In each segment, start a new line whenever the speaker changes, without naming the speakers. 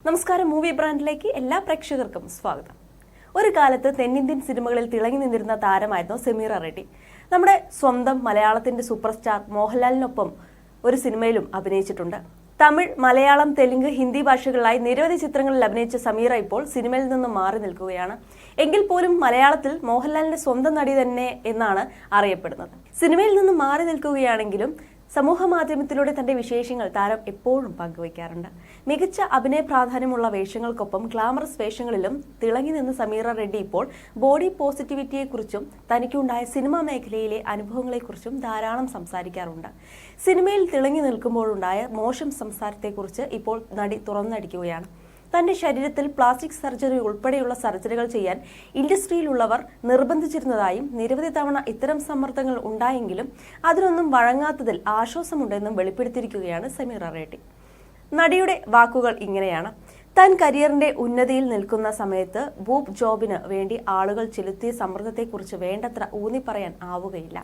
നമസ്കാരം, മൂവി ബ്രാൻഡിലേക്ക് എല്ലാ പ്രേക്ഷകർക്കും സ്വാഗതം. ഒരു കാലത്ത് തെന്നിന്ത്യൻ സിനിമകളിൽ തിളങ്ങി നിന്നിരുന്ന താരമായിരുന്നു സമീറ റെഡ്ഡി. നമ്മുടെ സ്വന്തം മലയാളത്തിന്റെ സൂപ്പർ സ്റ്റാർ മോഹൻലാലിനൊപ്പം ഒരു സിനിമയിലും അഭിനയിച്ചിട്ടുണ്ട്. തമിഴ്, മലയാളം, തെലുങ്ക്, ഹിന്ദി ഭാഷകളിലായി നിരവധി ചിത്രങ്ങളിൽ അഭിനയിച്ച സമീറ ഇപ്പോൾ സിനിമയിൽ നിന്നും മാറി നിൽക്കുകയാണ്. എങ്കിൽ പോലും മലയാളത്തിൽ മോഹൻലാലിന്റെ സ്വന്തം നടി തന്നെ എന്നാണ് അറിയപ്പെടുന്നത്. സിനിമയിൽ നിന്നും മാറി നിൽക്കുകയാണെങ്കിലും സമൂഹ മാധ്യമത്തിലൂടെ തന്റെ വിശേഷങ്ങൾ താരം എപ്പോഴും പങ്കുവയ്ക്കാറുണ്ട്. മികച്ച അഭിനയ പ്രാധാന്യമുള്ള വേഷങ്ങൾക്കൊപ്പം ഗ്ലാമറസ് വേഷങ്ങളിലും തിളങ്ങി നിന്ന് സമീറ റെഡ്ഡി ഇപ്പോൾ ബോഡി പോസിറ്റിവിറ്റിയെക്കുറിച്ചും തനിക്കുണ്ടായ സിനിമാ മേഖലയിലെ അനുഭവങ്ങളെക്കുറിച്ചും ധാരാളം സംസാരിക്കാറുണ്ട്. സിനിമയിൽ തിളങ്ങി നിൽക്കുമ്പോഴുണ്ടായ മോശം സംസാരത്തെക്കുറിച്ച് ഇപ്പോൾ നടി തുറന്നടിക്കുകയാണ്. തന്റെ ശരീരത്തിൽ പ്ലാസ്റ്റിക് സർജറി ഉൾപ്പെടെയുള്ള സർജറികൾ ചെയ്യാൻ ഇൻഡസ്ട്രിയിലുള്ളവർ നിർബന്ധിച്ചിരുന്നതായും നിരവധി തവണ ഇത്തരം സമ്മർദ്ദങ്ങൾ ഉണ്ടായെങ്കിലും അതിനൊന്നും വഴങ്ങാത്തതിൽ ആശ്വാസമുണ്ടെന്നും വെളിപ്പെടുത്തിയിരിക്കുകയാണ് സമീറ റെഡ്ഡി. നടിയുടെ വാക്കുകൾ ഇങ്ങനെയാണ്: താൻ കരിയറിന്റെ ഉന്നതിയിൽ നിൽക്കുന്ന സമയത്ത് ബൂബ് ജോബിന് വേണ്ടി ആളുകൾ ചെലുത്തിയ സമ്മർദ്ദത്തെക്കുറിച്ച് വേണ്ടത്ര ഊന്നിപ്പറയാൻ ആവുകയില്ല.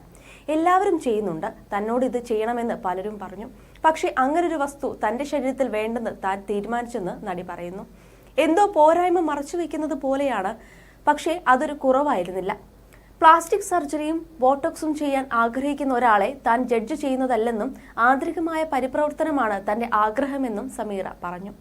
എല്ലാവരും ചെയ്യുന്നുണ്ട്, തന്നോട് ഇത് ചെയ്യണമെന്ന് പലരും പറഞ്ഞു. പക്ഷേ അങ്ങനൊരു വസ്തു തന്റെ ശരീരത്തിൽ വേണ്ടെന്ന് താൻ തീരുമാനിച്ചെന്ന് നടി പറയുന്നു. എന്തോ പോരായ്മ മറച്ചുവെക്കുന്നത് പോലെയാണ്, പക്ഷേ അതൊരു കുറവായിരുന്നില്ല. പ്ലാസ്റ്റിക് സർജറിയും ബോട്ടോക്സും ചെയ്യാൻ ആഗ്രഹിക്കുന്ന ഒരാളെ താൻ ജഡ്ജ് ചെയ്യുന്നതല്ലെന്നും ആന്തരികമായ പരിപ്രവർത്തനമാണ് തന്റെ ആഗ്രഹമെന്നും സമീറ പറഞ്ഞു.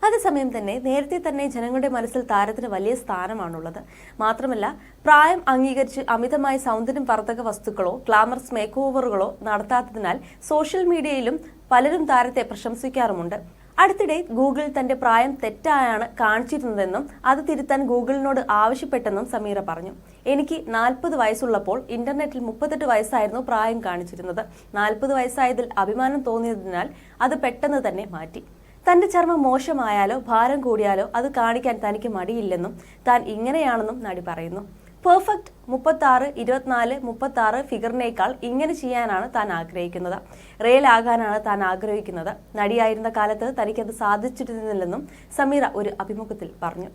അതേസമയം തന്നെ നേരത്തെ തന്നെ ജനങ്ങളുടെ മനസ്സിൽ താരത്തിന് വലിയ സ്ഥാനമാണുള്ളത്. മാത്രമല്ല, പ്രായം അംഗീകരിച്ച് അമിതമായ സൗന്ദര്യം വർദ്ധക വസ്തുക്കളോ ഗ്ലാമറസ് മേക്ക് ഓവറുകളോ നടത്താത്തതിനാൽ സോഷ്യൽ മീഡിയയിലും പലരും താരത്തെ പ്രശംസിക്കാറുമുണ്ട്. അടുത്തിടെ ഗൂഗിൾ തന്റെ പ്രായം തെറ്റായാണ് കാണിച്ചിരുന്നതെന്നും അത് തിരുത്താൻ ഗൂഗിളിനോട് ആവശ്യപ്പെട്ടെന്നും സമീറ പറഞ്ഞു. എനിക്ക് 40 വയസ്സുള്ളപ്പോൾ ഇന്റർനെറ്റിൽ 38 വയസ്സായിരുന്നു പ്രായം കാണിച്ചിരുന്നത്. 40 വയസ്സായതിൽ അഭിമാനം തോന്നിയതിനാൽ അത് പെട്ടെന്ന് തന്നെ മാറ്റി. തന്റെ ചർമ്മം മോശമായാലോ ഭാരം കൂടിയാലോ അത് കാണിക്കാൻ തനിക്ക് മടിയില്ലെന്നും താൻ ഇങ്ങനെയാണെന്നും നടി പറയുന്നു. പെർഫെക്റ്റ് 36, 24, 36 ഫിഗറിനേക്കാൾ ഇങ്ങനെ ചെയ്യാനാണ് താൻ ആഗ്രഹിക്കുന്നത്. റിയൽ ആകാനാണ് താൻ ആഗ്രഹിക്കുന്നത്. നടിയായിരുന്ന കാലത്ത് തനിക്കത് സാധിച്ചിരുന്നില്ലെന്നും സമീറ ഒരു അഭിമുഖത്തിൽ പറഞ്ഞു.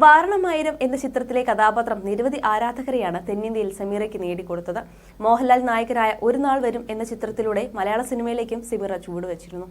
വാരണമായിരം എന്ന ചിത്രത്തിലെ കഥാപാത്രം നിരവധി ആരാധകരെയാണ് തെന്നിന്ത്യയിൽ സമീറയ്ക്ക് നേടിക്കൊടുത്തത്. മോഹൻലാൽ നായകനായ ഒരു നാൾ വരും എന്ന ചിത്രത്തിലൂടെ മലയാള സിനിമയിലേക്കും സമീറ ചുവടുവെച്ചിരുന്നു.